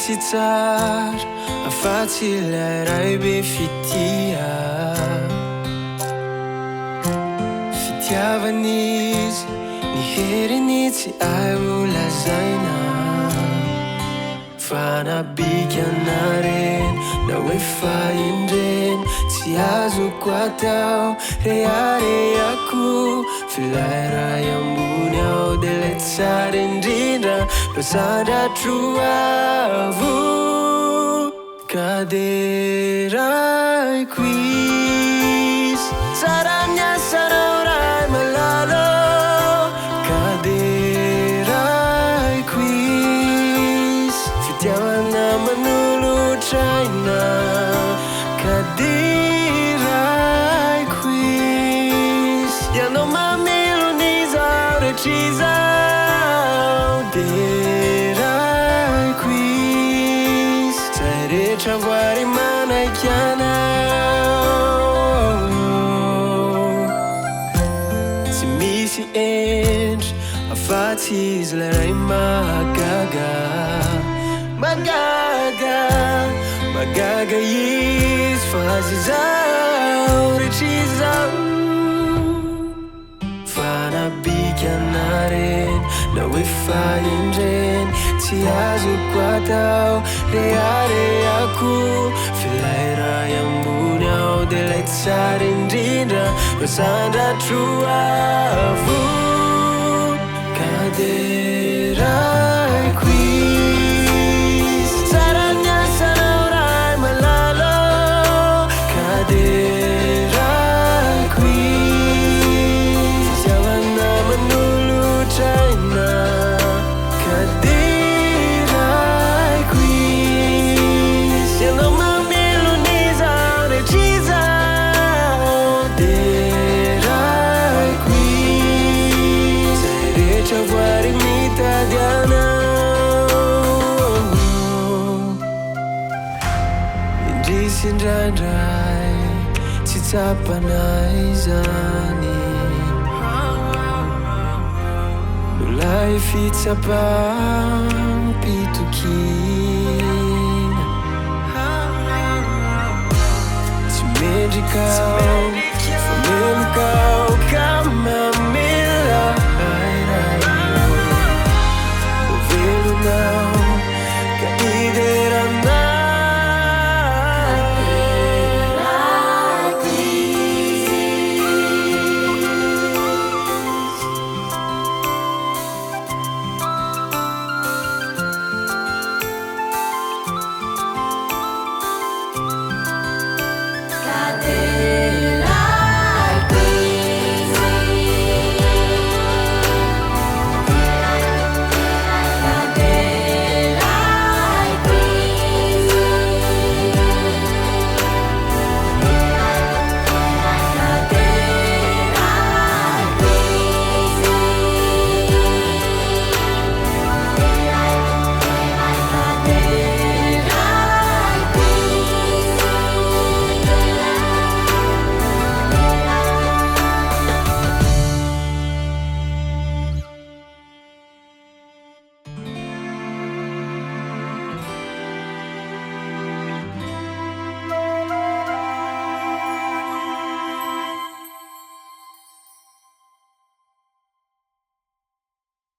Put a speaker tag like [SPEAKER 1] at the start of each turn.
[SPEAKER 1] tsy tsara afa-tsy ilay ray be fitia fitiavan'izy ny heriny tsy ay ho lazaina fa nabika anareny na hoe faindreny tsy azoko atao reharehako filay ray ambony ao de lay tsara indrindra lo sandratro avo ka Deraiko Izy tsara miasanao ray malalo ka Deraiko Izy fitiavana manolotraina ka Deraiko Izy ianao mamelon'izao rehetr'izao Deraiko Izy zay rehetra voary manaiky anao tsy misy endry afa-tsy izy lay ray mahagaga magaga izy fa azy zao rehetr'izao fa nabika anareny na hoe faindreny tsy azoko atao reharehako filay ray ambony ao de lay tsara indrindra lo sandratro avo ka Deraiko Izy tsara miasanao ray malalo ka Deraiko Izy fitiavana manolotraina ka Deraiko Izy ianao mamelon'izao rehetr'izao Deraiko Izy zay rehetra voary mitady anao indrisy indraindray tsy tsapanay zany lolay fitsapam-pitokina tsy mendrikao fa melokao ka